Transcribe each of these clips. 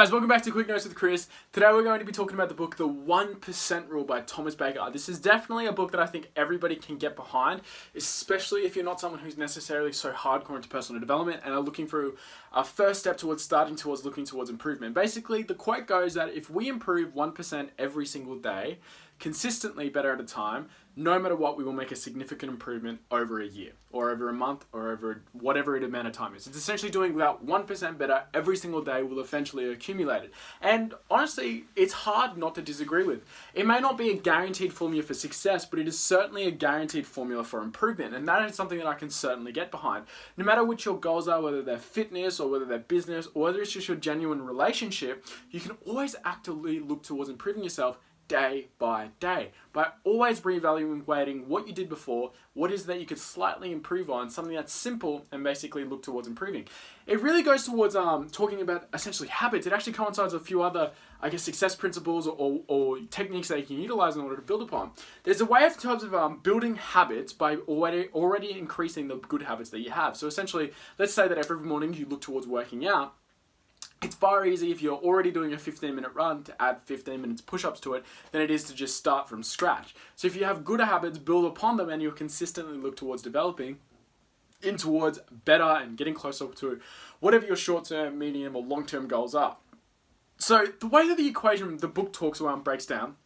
Guys, welcome back to Quick Notes with Chris. Today we're going to be talking about the book The 1% Rule by Thomas Baker. This is definitely a book that I think everybody can get behind, especially if you're not someone who's necessarily so hardcore into personal development and are looking for a first step towards looking towards improvement. Basically, the quote goes that if we improve 1% every single day, consistently better at a time, no matter what, we will make a significant improvement over a year or over a month or over whatever amount of time is. It's essentially doing about 1% better every single day will eventually accumulate it. And honestly, it's hard not to disagree with. It may not be a guaranteed formula for success, but it is certainly a guaranteed formula for improvement. And that is something that I can certainly get behind. No matter what your goals are, whether they're fitness or whether they're business or whether it's just your genuine relationship, you can always look towards improving yourself day by day by always reevaluating what you did before, what is that you could slightly improve on, something that's simple, and basically look towards improving. It really goes towards talking about essentially habits. It actually coincides with a few other, success principles or techniques that you can utilize in order to build upon. There's a way in terms of building habits by already increasing the good habits that you have. So essentially, let's say that every morning you look towards working out. It's far easier if you're already doing a 15-minute run to add 15 minutes push-ups to it than it is to just start from scratch. So if you have good habits, build upon them, and you'll consistently look towards developing in towards better and getting closer to whatever your short-term, medium, or long-term goals are. So the way that the equation the book talks about breaks down,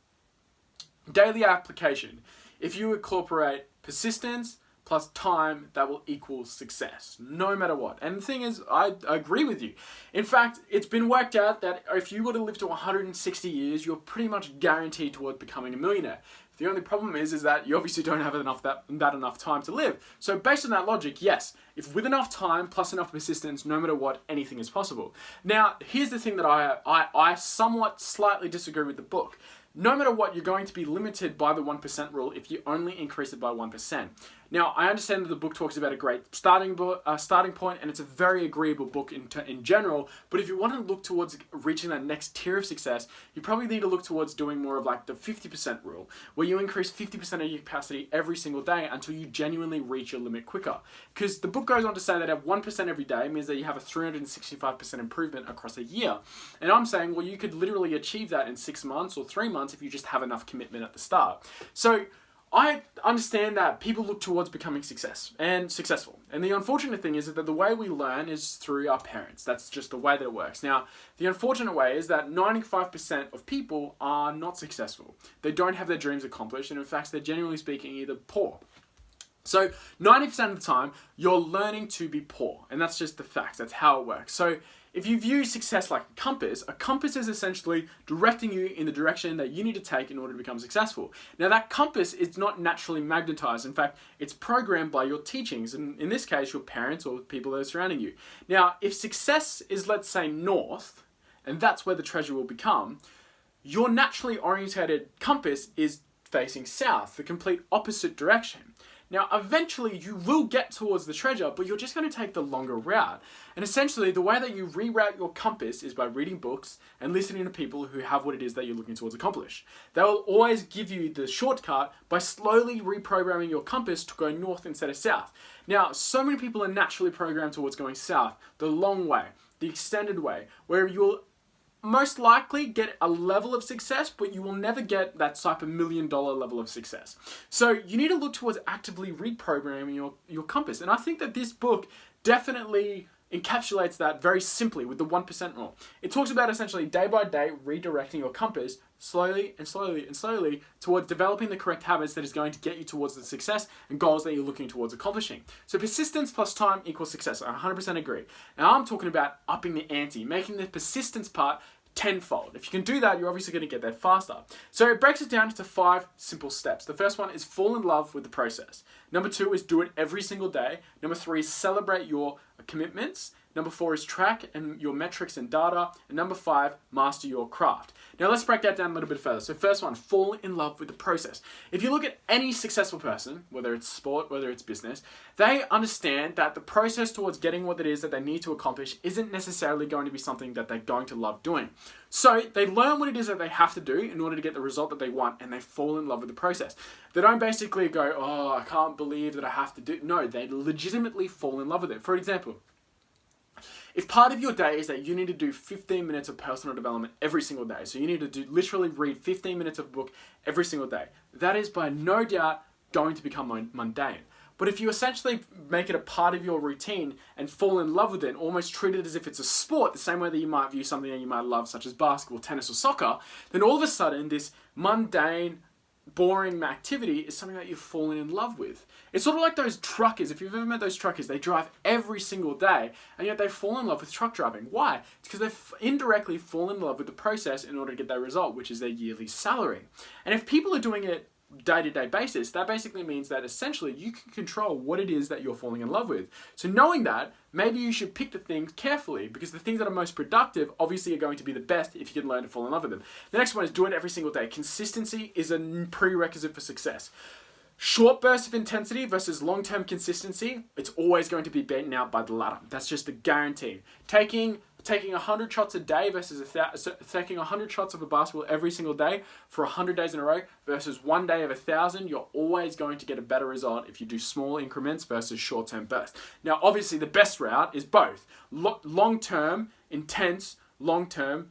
daily application. If you incorporate persistence plus time, that will equal success, no matter what. And the thing is, I agree with you. In fact, it's been worked out that if you were to live to 160 years, you're pretty much guaranteed toward becoming a millionaire. The only problem is that you obviously don't have enough time to live. So based on that logic, yes, if with enough time plus enough persistence, no matter what, anything is possible. Now, here's the thing that I somewhat slightly disagree with the book. No matter what, you're going to be limited by the 1% rule if you only increase it by 1%. Now, I understand that the book talks about a great starting point, and it's a very agreeable book in general, but if you want to look towards reaching that next tier of success, you probably need to look towards doing more of like the 50% rule, where you increase 50% of your capacity every single day until you genuinely reach your limit quicker. Because the book goes on to say that at 1% every day means that you have a 365% improvement across a year. And I'm saying, well, you could literally achieve that in 6 months or 3 months if you just have enough commitment at the start. So I understand that people look towards becoming successful. And the unfortunate thing is that the way we learn is through our parents. That's just the way that it works. Now, the unfortunate way is that 95% of people are not successful. They don't have their dreams accomplished, and in fact, they're generally speaking either poor. So 90% of the time, you're learning to be poor. And that's just the facts. That's how it works. So if you view success like a compass is essentially directing you in the direction that you need to take in order to become successful. Now that compass is not naturally magnetized. In fact, it's programmed by your teachings. And in this case, your parents or people that are surrounding you. Now, if success is, let's say, north, and that's where the treasure will become, your naturally orientated compass is facing south, the complete opposite direction. Now, eventually you will get towards the treasure, but you're just going to take the longer route. And essentially, the way that you reroute your compass is by reading books and listening to people who have what it is that you're looking towards accomplish. They will always give you the shortcut by slowly reprogramming your compass to go north instead of south. Now, so many people are naturally programmed towards going south, the long way, the extended way, where you'll most likely get a level of success, but you will never get that type of $1 million level of success. So you need to look towards actively reprogramming your compass. And I think that this book definitely encapsulates that very simply with the 1% rule. It talks about essentially day by day redirecting your compass slowly and slowly and slowly towards developing the correct habits that is going to get you towards the success and goals that you're looking towards accomplishing. So persistence plus time equals success. I 100% agree. Now I'm talking about upping the ante, making the persistence part tenfold. If you can do that, you're obviously going to get there faster. So it breaks it down into 5 simple steps. The first one is fall in love with the process. Number 2 is do it every single day. Number 3 is celebrate your commitments. Number 4 is track and your metrics and data. And number 5, master your craft. Now let's break that down a little bit further. So first one, fall in love with the process. If you look at any successful person, whether it's sport, whether it's business, they understand that the process towards getting what it is that they need to accomplish isn't necessarily going to be something that they're going to love doing. So they learn what it is that they have to do in order to get the result that they want, and they fall in love with the process. They don't basically go, oh, I can't believe that I have to do. No, they legitimately fall in love with it. For example, If part of your day is that you need to do 15 minutes of personal development every single day, so you need to literally read 15 minutes of a book every single day, that is by no doubt going to become mundane. But if you essentially make it a part of your routine and fall in love with it and almost treat it as if it's a sport, the same way that you might view something that you might love, such as basketball, tennis, or soccer, then all of a sudden this mundane, boring activity is something that you've fallen in love with. It's sort of like those truckers. If you've ever met those truckers, they drive every single day, and yet they fall in love with truck driving. Why? It's because they've indirectly fallen in love with the process in order to get their result, which is their yearly salary. And if people are doing it day-to-day basis, that basically means that essentially you can control what it is that you're falling in love with. So knowing that, maybe you should pick the things carefully, because the things that are most productive obviously are going to be the best if you can learn to fall in love with them. The next one is do it every single day. Consistency is a prerequisite for success. Short bursts of intensity versus long-term consistency, it's always going to be beaten out by the latter. That's just a guarantee. Taking 100 shots a day versus taking 100 shots of a basketball every single day for 100 days in a row versus one day of 1,000, you're always going to get a better result if you do small increments versus short-term bursts. Now, obviously, the best route is both. Long-term, intense, long-term,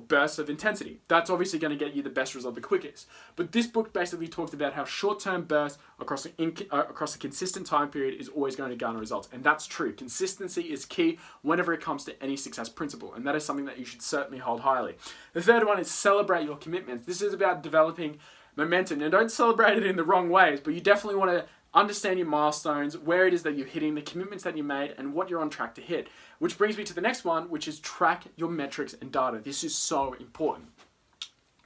bursts of intensity. That's obviously going to get you the best result the quickest. But this book basically talks about how short-term bursts across a consistent time period is always going to garner results. And that's true. Consistency is key whenever it comes to any success principle. And that is something that you should certainly hold highly. The third one is celebrate your commitments. This is about developing momentum. Now, don't celebrate it in the wrong ways, but you definitely want to understand your milestones, where it is that you're hitting, the commitments that you made, and what you're on track to hit. Which brings me to the next one, which is track your metrics and data. This is so important.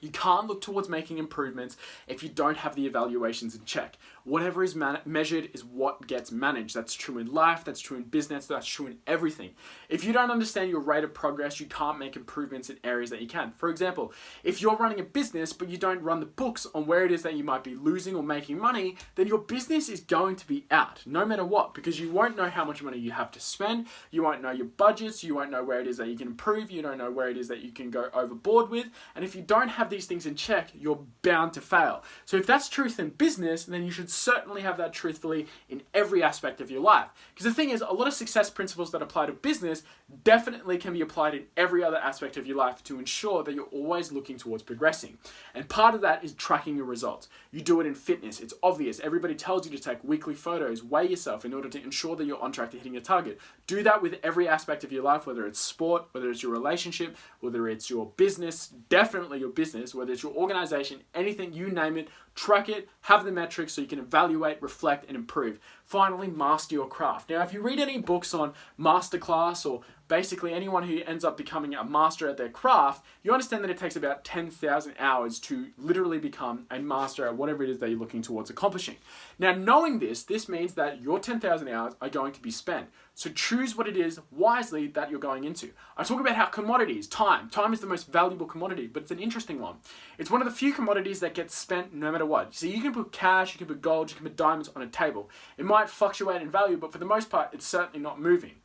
You can't look towards making improvements if you don't have the evaluations in check. Whatever is measured is what gets managed. That's true in life, that's true in business, that's true in everything. If you don't understand your rate of progress, you can't make improvements in areas that you can. For example, if you're running a business but you don't run the books on where it is that you might be losing or making money, then your business is going to be out, no matter what, because you won't know how much money you have to spend, you won't know your budgets, you won't know where it is that you can improve, you don't know where it is that you can go overboard with, and if you don't have these things in check, you're bound to fail. So if that's truth in business, then you should certainly have that truthfully in every aspect of your life. Because the thing is, a lot of success principles that apply to business definitely can be applied in every other aspect of your life to ensure that you're always looking towards progressing. And part of that is tracking your results. You do it in fitness. It's obvious. Everybody tells you to take weekly photos, weigh yourself in order to ensure that you're on track to hitting your target. Do that with every aspect of your life, whether it's sport, whether it's your relationship, whether it's your business, definitely your business, whether it's your organization, anything, you name it, track it, have the metrics so you can evaluate, reflect, and improve. Finally, master your craft. Now, if you read any books on masterclass or basically anyone who ends up becoming a master at their craft, you understand that it takes about 10,000 hours to literally become a master at whatever it is that you're looking towards accomplishing. Now, knowing this means that your 10,000 hours are going to be spent. So choose what it is wisely that you're going into. I talk about how commodities, time is the most valuable commodity, but it's an interesting one. It's one of the few commodities that gets spent no matter what. So you can put cash, you can put gold, you can put diamonds on a table. It might fluctuate in value, but for the most part, it's certainly not moving.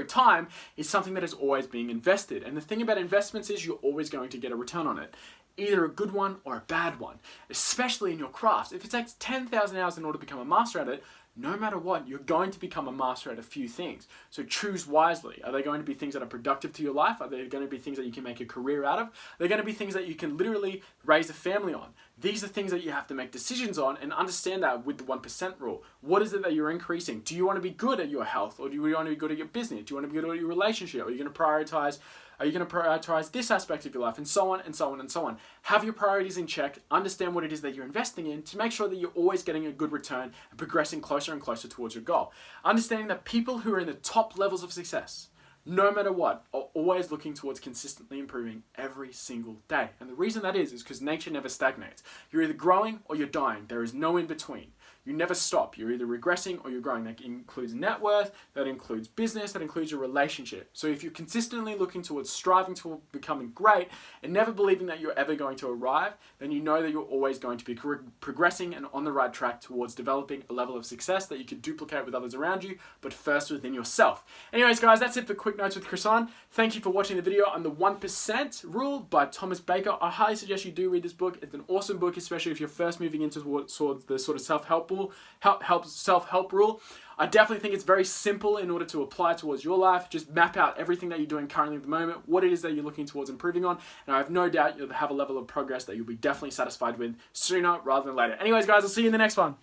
Time is something that is always being invested. And the thing about investments is you're always going to get a return on it. Either a good one or a bad one, especially in your craft. If it takes 10,000 hours in order to become a master at it, no matter what, you're going to become a master at a few things. So choose wisely. Are they going to be things that are productive to your life? Are they going to be things that you can make a career out of? Are they going to be things that you can literally raise a family on? These are things that you have to make decisions on and understand that with the 1% rule. What is it that you're increasing? Do you want to be good at your health, or do you want to be good at your business? Do you want to be good at your relationship? Are you going to prioritize this aspect of your life, and so on and so on and so on? Have your priorities in check, understand what it is that you're investing in to make sure that you're always getting a good return and progressing closer and closer towards your goal. Understanding that people who are in the top levels of success, no matter what, are always looking towards consistently improving every single day. And the reason that is because nature never stagnates. You're either growing or you're dying. There is no in between. You never stop. You're either regressing or you're growing. That includes net worth, that includes business, that includes your relationship. So if you're consistently looking towards striving to becoming great and never believing that you're ever going to arrive, then you know that you're always going to be progressing and on the right track towards developing a level of success that you can duplicate with others around you, but first within yourself. Anyways, guys, that's it for Quick Notes with Chris on. Thank you for watching the video on the 1% Rule by Thomas Baker. I highly suggest you do read this book. It's an awesome book, especially if you're first moving into towards the sort of self-help rule. I definitely think it's very simple in order to apply towards your life. Just map out everything that you're doing currently at the moment, what it is that you're looking towards improving on, and I have no doubt you'll have a level of progress that you'll be definitely satisfied with sooner rather than later. Anyways, guys, I'll see you in the next one.